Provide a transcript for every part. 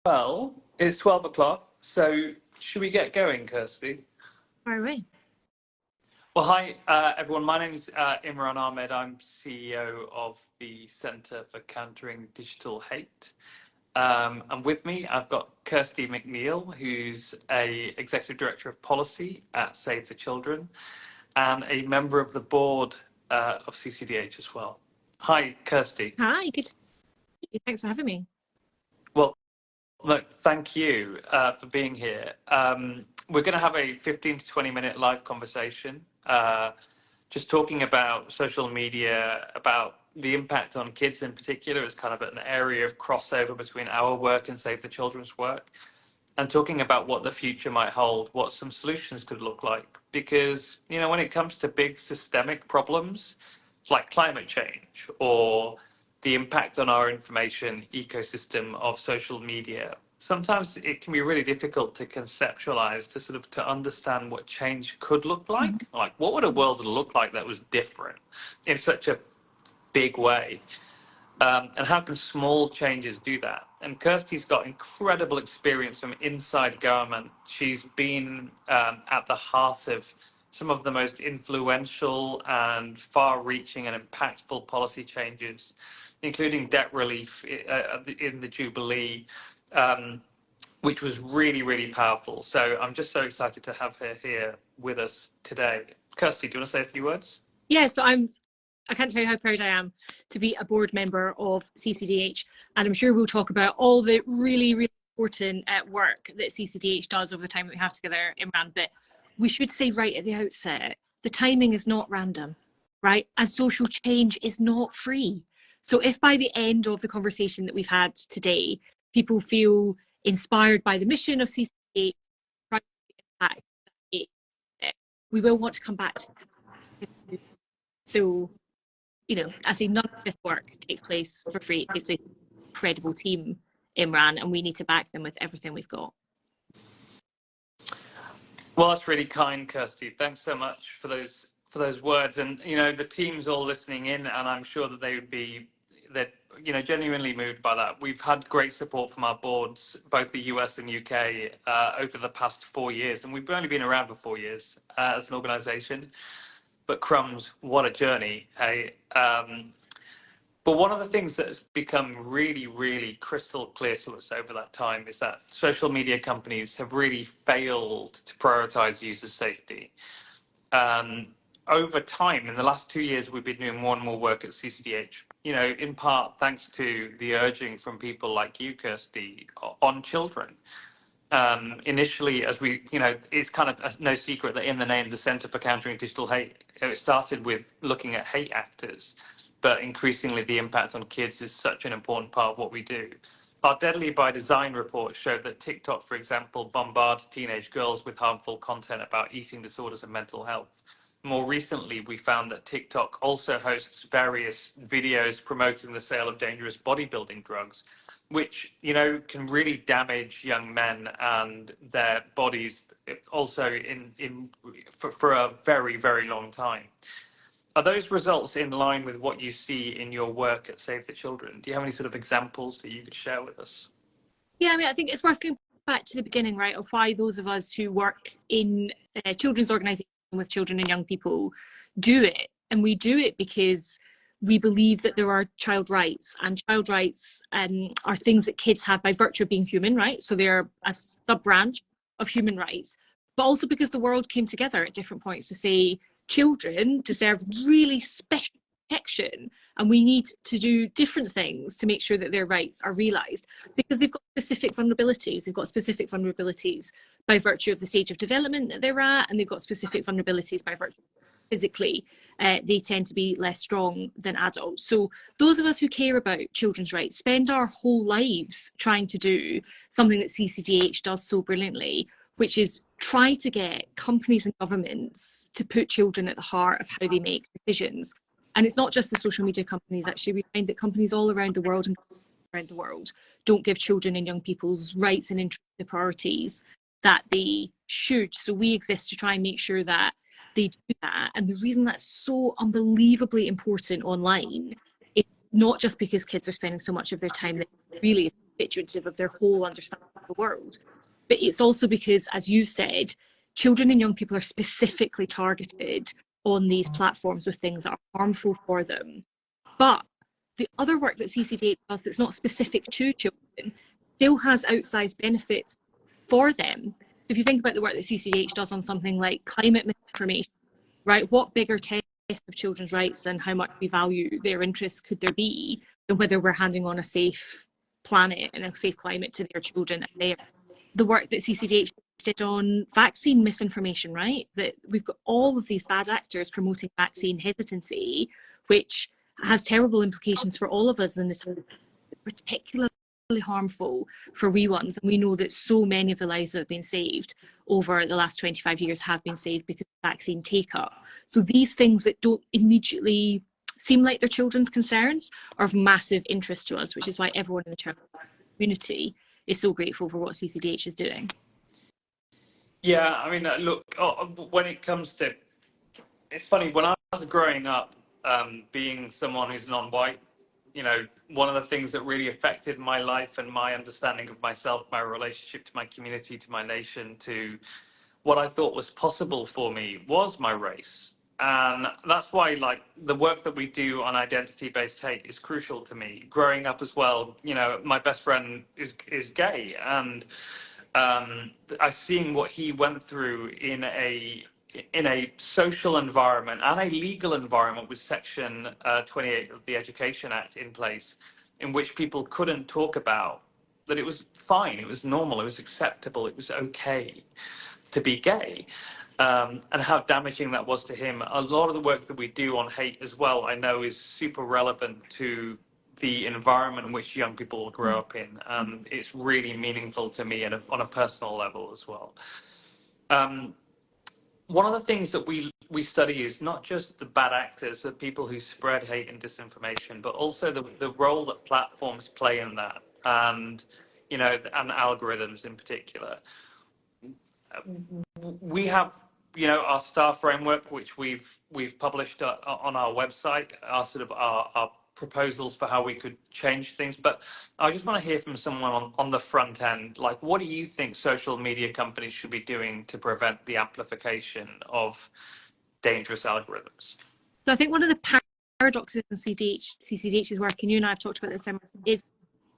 Well, it's 12 o'clock, so should we get going, Kirsty? Far away. Well, hi, everyone. My name is Imran Ahmed. I'm CEO of the Centre for Countering Digital Hate. And with me, I've got Kirsty McNeill, who's a Executive Director of Policy at Save the Children and a member of the board of CCDH as well. Hi, Kirsty. Hi, good to see you. Thanks for having me. Well, look, thank you for being here. We're going to have a 15 to 20-minute live conversation, just talking about social media, about the impact on kids in particular as kind of an area of crossover between our work and Save the Children's work, and talking about what the future might hold, what some solutions could look like. Because, you know, when it comes to big systemic problems like climate change or the impact on our information ecosystem of social media, sometimes it can be really difficult to conceptualize, to sort of to understand what change could look like what would a world look like that was different in such a big way. And how can small changes do that? And Kirsty's got incredible experience from inside government. She's been at the heart of some of the most influential and far-reaching and impactful policy changes, including debt relief in the Jubilee, which was really, really powerful. So I'm just so excited to have her here with us today. Kirsty, do you want to say a few words? Yeah, so I can't tell you how proud I am to be a board member of CCDH, and I'm sure we'll talk about all the really, really important work that CCDH does over the time that we have together, Imran. But we should say right at the outset, the timing is not random, right? And social change is not free. So if by the end of the conversation that we've had today, people feel inspired by the mission of CCDH, we will want to come back to it. So, you know, I think none of this work takes place for free. It takes place with an incredible team, Imran, and we need to back them with everything we've got. Well, that's really kind, Kirsty. Thanks so much for those words. And you know, the team's all listening in, and I'm sure that they would be genuinely moved by that. We've had great support from our boards, both the US and UK, over the past 4 years, and we've only been around for 4 years as an organisation. But crumbs, what a journey, hey. But one of the things that has become really, really crystal clear to us over that time is that social media companies have really failed to prioritize user safety. Over time, in the last 2 years, we've been doing more and more work at CCDH, you know, in part thanks to the urging from people like you, Kirsty, on children. Initially, as we, you know, it's kind of no secret that in the name, the Centre for Countering Digital Hate, it started with looking at hate actors, but increasingly the impact on kids is such an important part of what we do. Our Deadly by Design report showed that TikTok, for example, bombards teenage girls with harmful content about eating disorders and mental health. More recently, we found that TikTok also hosts various videos promoting the sale of dangerous bodybuilding drugs, which, you know, can really damage young men and their bodies also for a very, very long time. Are those results in line with what you see in your work at Save the Children? Do you have any sort of examples that you could share with us? Yeah, I mean, I think it's worth going back to the beginning, right, of why those of us who work in children's organisations with children and young people do it. And we do it because we believe that there are child rights, and child rights are things that kids have by virtue of being human, right? So they're a sub-branch of human rights, but also because the world came together at different points to say children deserve really special protection, and we need to do different things to make sure that their rights are realised, because they've got specific vulnerabilities. They've got specific vulnerabilities by virtue of the stage of development that they're at, and they've got specific vulnerabilities by virtue physically. They tend to be less strong than adults. So those of us who care about children's rights spend our whole lives trying to do something that CCDH does so brilliantly, which is try to get companies and governments to put children at the heart of how they make decisions. And it's not just the social media companies, actually. We find that companies all around the world don't give children and young people's rights and interests the priorities that they should. So we exist to try and make sure that they do that. And the reason that's so unbelievably important online is not just because kids are spending so much of their time there, really, constitutive of their whole understanding of the world. But it's also because, as you said, children and young people are specifically targeted on these platforms with things that are harmful for them. But the other work that CCDH does that's not specific to children still has outsized benefits for them. If you think about the work that CCDH does on something like climate misinformation, right? What bigger test of children's rights and how much we value their interests could there be than whether we're handing on a safe planet and a safe climate to their children? And the work that CCDH did on vaccine misinformation, right? That we've got all of these bad actors promoting vaccine hesitancy, which has terrible implications for all of us, and it's particularly harmful for wee ones. And we know that so many of the lives that have been saved over the last 25 years have been saved because of vaccine take-up. So these things that don't immediately seem like they're children's concerns are of massive interest to us, which is why everyone in the child community is so grateful for what CCDH is doing. Yeah, I mean, look, when it comes to, it's funny, when I was growing up, being someone who's non-white, you know, one of the things that really affected my life and my understanding of myself, my relationship to my community, to my nation, to what I thought was possible for me was my race. And that's why, like, the work that we do on identity-based hate is crucial to me. Growing up as well, you know, my best friend is gay, and I've seen what he went through in a social environment and a legal environment with Section 28 of the Education Act in place, in which people couldn't talk about that it was fine, it was normal, it was acceptable, it was okay to be gay, and how damaging that was to him. A lot of the work that we do on hate as well, I know, is super relevant to the environment in which young people grow up in. It's really meaningful to me on a personal level as well. One of the things that we study is not just the bad actors, the people who spread hate and disinformation, but also the role that platforms play in that, and, you know, and algorithms in particular. We have, you know, our STAR framework, which we've published on our website, our sort of our proposals for how we could change things. But I just want to hear from someone on the front end, like, what do you think social media companies should be doing to prevent the amplification of dangerous algorithms? So I think one of the paradoxes in CCDH's work, and you and I have talked about this, is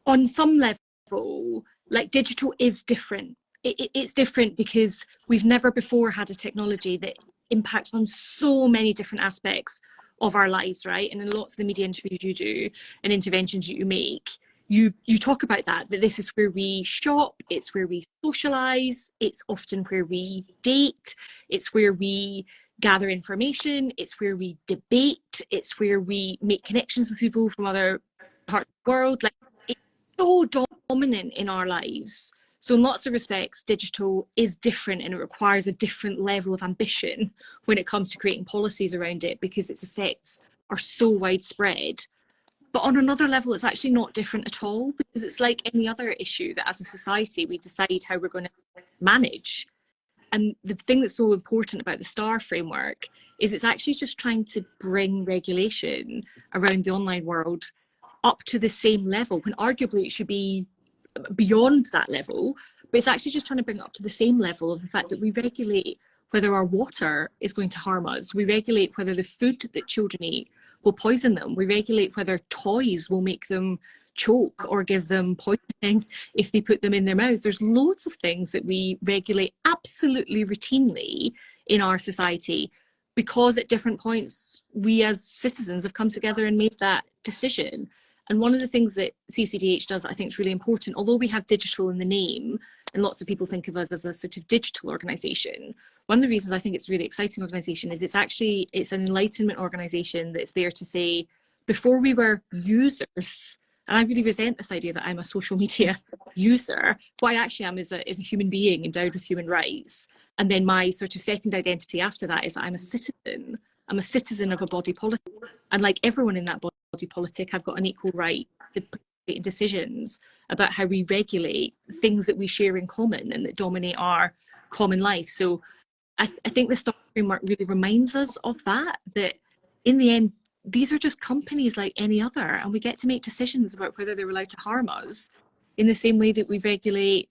on some level, like, digital is different. It's different because we've never before had a technology that impacts on so many different aspects of our lives, right? And in lots of the media interviews you do and interventions you make, you talk about that this is where we shop, it's where we socialize, it's often where we date, it's where we gather information, it's where we debate, it's where we make connections with people from other parts of the world. Like, it's so dominant in our lives. So in lots of respects, digital is different, and it requires a different level of ambition when it comes to creating policies around it, because its effects are so widespread. But on another level, it's actually not different at all, because it's like any other issue that as a society, we decide how we're going to manage. And the thing that's so important about the STAR framework is it's actually just trying to bring regulation around the online world up to the same level, when arguably it should be beyond that level. But it's actually just trying to bring it up to the same level of the fact that we regulate whether our water is going to harm us. We regulate whether the food that children eat will poison them. We regulate whether toys will make them choke or give them poisoning if they put them in their mouths. There's loads of things that we regulate absolutely routinely in our society, because at different points we as citizens have come together and made that decision. And one of the things that CCDH does, I think, is really important, although we have digital in the name and lots of people think of us as a sort of digital organisation, one of the reasons I think it's a really exciting organisation is it's an enlightenment organisation that's there to say, before we were users, and I really resent this idea that I'm a social media user, what I actually am is a human being endowed with human rights. And then my sort of second identity after that is that I'm a citizen. I'm a citizen of a body politic. And like everyone in that body politic, I've got an equal right to make decisions about how we regulate things that we share in common and that dominate our common life. So I think the STAR framework really reminds us of that in the end, these are just companies like any other, and we get to make decisions about whether they're allowed to harm us. in the same way that we regulate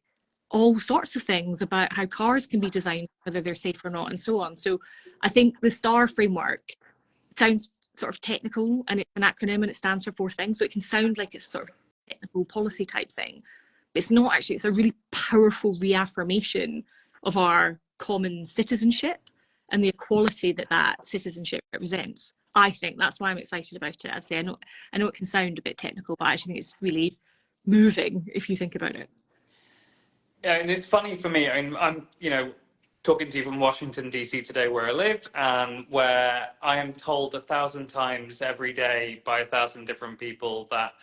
all sorts of things about how cars can be designed, whether they're safe or not, and so on. So I think the STAR framework sounds sort of technical, and it's an acronym and it stands for 4 things. So it can sound like it's sort of a technical policy type thing, but it's not actually. It's a really powerful reaffirmation of our common citizenship and the equality that that citizenship represents. I think that's why I'm excited about it. I'd say I know it can sound a bit technical, but I actually think it's really moving if you think about it. Yeah, and it's funny for me. I'm talking to you from Washington, D.C. today, where I live, and where I am told 1,000 times every day by 1,000 different people that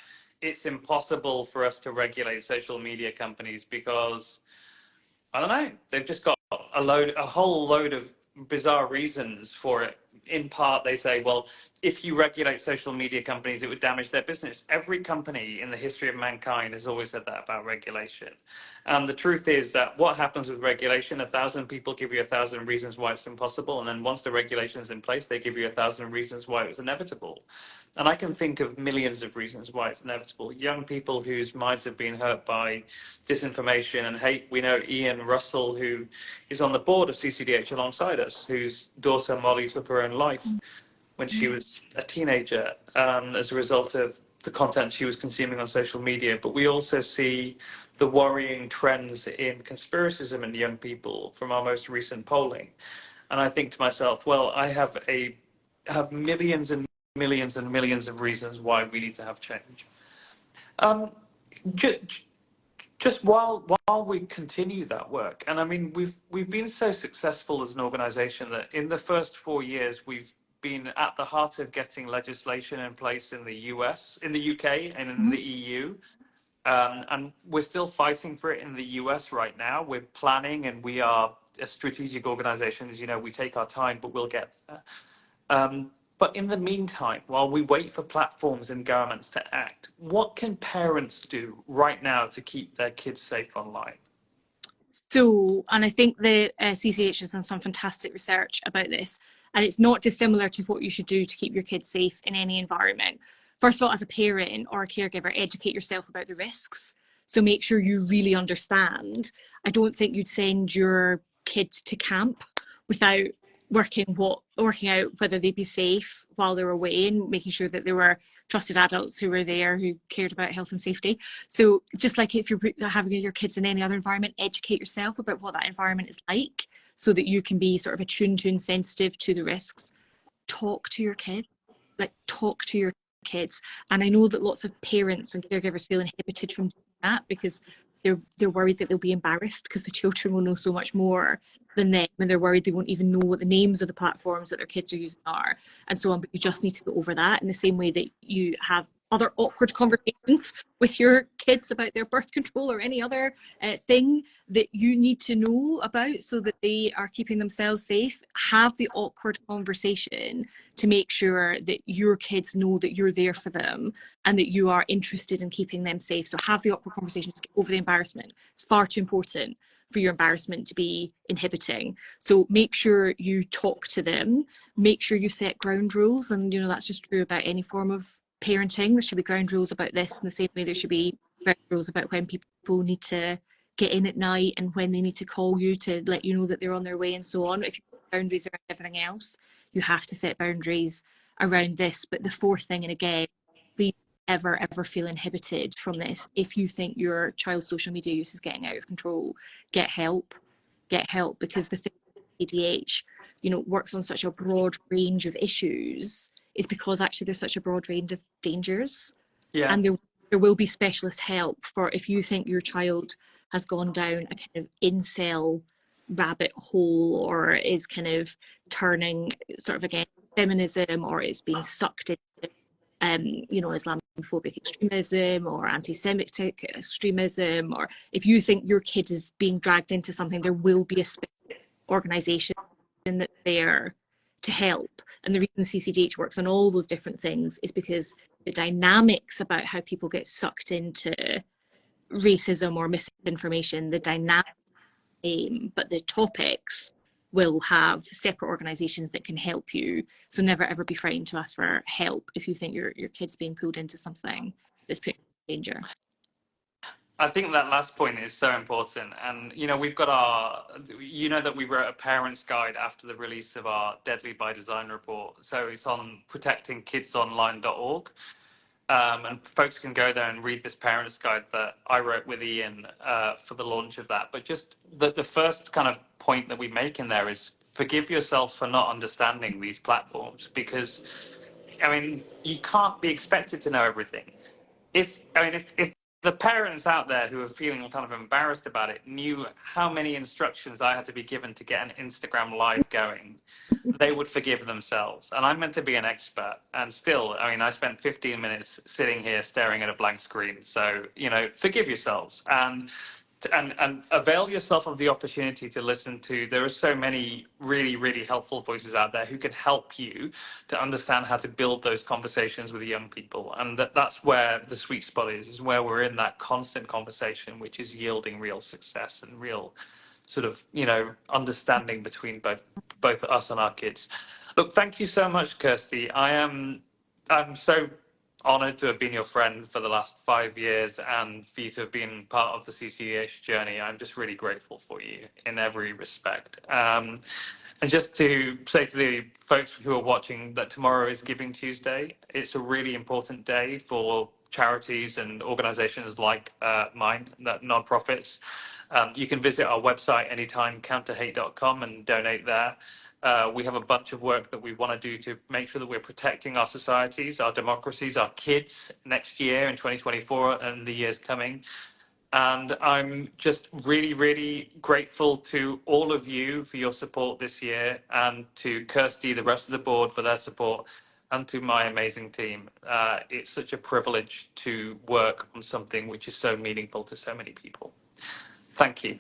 it's impossible for us to regulate social media companies because, I don't know, they've just got a whole load of bizarre reasons for it. In part, they say, well, if you regulate social media companies, it would damage their business. Every company in the history of mankind has always said that about regulation. The truth is that what happens with regulation, 1,000 people give you 1,000 reasons why it's impossible. And then once the regulation is in place, they give you 1,000 reasons why it was inevitable. And I can think of millions of reasons why it's inevitable. Young people whose minds have been hurt by disinformation and hate. We know Ian Russell, who is on the board of CCDH alongside us, whose daughter Molly took her own life when she was a teenager as a result of the content she was consuming on social media. But we also see the worrying trends in conspiracism in young people from our most recent polling. And I think to myself, well, I have millions and millions and millions of reasons why we need to have change. Just while we continue that work, and I mean, we've been so successful as an organisation that in the first 4 years we've been at the heart of getting legislation in place in the US, in the UK, and in the EU. And we're still fighting for it in the US right now. We're planning, and we are a strategic organisation. As you know, we take our time, but we'll get there. But in the meantime, while we wait for platforms and governments to act, what can parents do right now to keep their kids safe online? So, and I think the CCH has done some fantastic research about this, and it's not dissimilar to what you should do to keep your kids safe in any environment. First of all, as a parent or a caregiver, educate yourself about the risks. So make sure you really understand. I don't think you'd send your kid to camp without working out whether they'd be safe while they were away, and making sure that there were trusted adults who were there who cared about health and safety. So just like if you're having your kids in any other environment, educate yourself about what that environment is like so that you can be sort of attuned to and sensitive to the risks. Talk to your kids, talk to your kids. And I know that lots of parents and caregivers feel inhibited from doing that because they're worried that they'll be embarrassed because the children will know so much more than them, and they're worried they won't even know what the names of the platforms that their kids are using are, and so on. But you just need to go over that in the same way that you have other awkward conversations with your kids about their birth control or any other thing that you need to know about so that they are keeping themselves safe. Have the awkward conversation to make sure that your kids know that you're there for them and that you are interested in keeping them safe. So have the awkward conversations, get over the embarrassment. It's far too important for your embarrassment to be inhibiting. So make sure you talk to them, make sure you set ground rules. And that's just true about any form of parenting. There should be ground rules about this in the same way there should be ground rules about when people need to get in at night and when they need to call you to let you know that they're on their way and so on. If you have boundaries around everything else, you have to set boundaries around this. But the fourth thing, and again, please ever feel inhibited from this. If you think your child's social media use is getting out of control, get help, because the thing with CCDH, works on such a broad range of issues is because actually there's such a broad range of dangers. Yeah. And there will be specialist help for if you think your child has gone down a kind of incel rabbit hole or is kind of turning sort of against feminism or is being sucked into Islamophobic extremism or anti-Semitic extremism, or if you think your kid is being dragged into something, there will be a special organisation that's there to help. And the reason CCDH works on all those different things is because the dynamics about how people get sucked into racism or misinformation, the dynamic, but the topics will have separate organisations that can help you. So never ever be frightened to ask for help if you think your kid's being pulled into something that's putting you in danger. I think that last point is so important. And, you know, we've got that we wrote a parent's guide after the release of our Deadly by Design report. So it's on protectingkidsonline.org. And folks can go there and read this parent's guide that I wrote with Ian for the launch of that. But just the first kind of point that we make in there is forgive yourself for not understanding these platforms, because, I mean, you can't be expected to know everything. If the parents out there who are feeling kind of embarrassed about it knew how many instructions I had to be given to get an Instagram live going, they would forgive themselves. And I'm meant to be an expert, and still, I mean, I spent 15 minutes sitting here staring at a blank screen. So, you know, forgive yourselves and avail yourself of the opportunity to listen to. There are so many really, really helpful voices out there who can help you to understand how to build those conversations with young people. And that's where the sweet spot is where we're in that constant conversation, which is yielding real success and real sort of, you know, understanding between both us and our kids. Look, thank you so much, Kirsty. I'm so honored to have been your friend for the last 5 years and for you to have been part of the CCDH journey. I'm just really grateful for you in every respect. And just to say to the folks who are watching that tomorrow is Giving Tuesday. It's a really important day for charities and organizations like mine, that nonprofits. You can visit our website anytime, counterhate.com, and donate there. We have a bunch of work that we want to do to make sure that we're protecting our societies, our democracies, our kids next year in 2024 and the years coming. And I'm just really, really grateful to all of you for your support this year, and to Kirsty, the rest of the board, for their support, and to my amazing team. It's such a privilege to work on something which is so meaningful to so many people. Thank you.